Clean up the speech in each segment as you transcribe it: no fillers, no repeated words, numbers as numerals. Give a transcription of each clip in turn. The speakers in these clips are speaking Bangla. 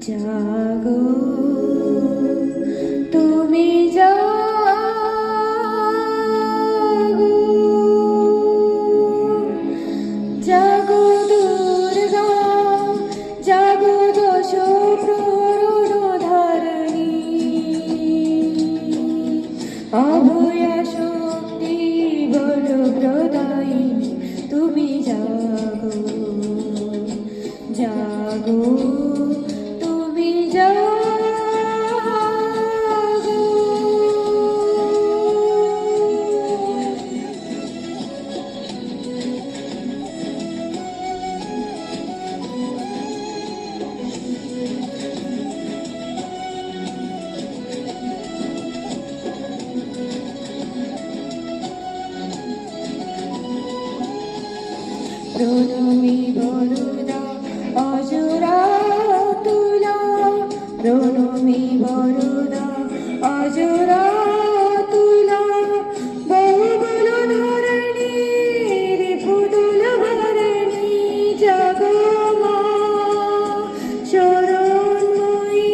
জাগো তুমি জাগো, জাগো দুর্গা, জাগো দশ প্রহর ধারণী, অভয়া শক্তি বল প্রদায়িনী তুমি জাগো, জাগো তুমি জাগো। প্রণমী বরদা অজরা তুলা, প্রণমী বরদা অজরা তুলা, বহুবল ধরণী পুতুল ভরণী, জাগো মা শরণময়ী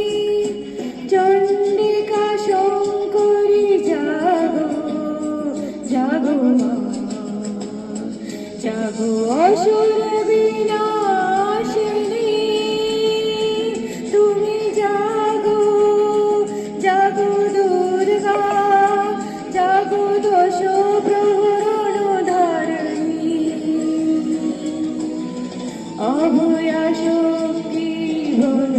চণ্ডিকা শঙ্করী, জাগো জাগো মা, জাগো অসুর বিনাশিনী তুমি জাগো, জাগো দুর্গা, জাগো দশ প্রহরণ ধারণী, অভয়া শক্তি বল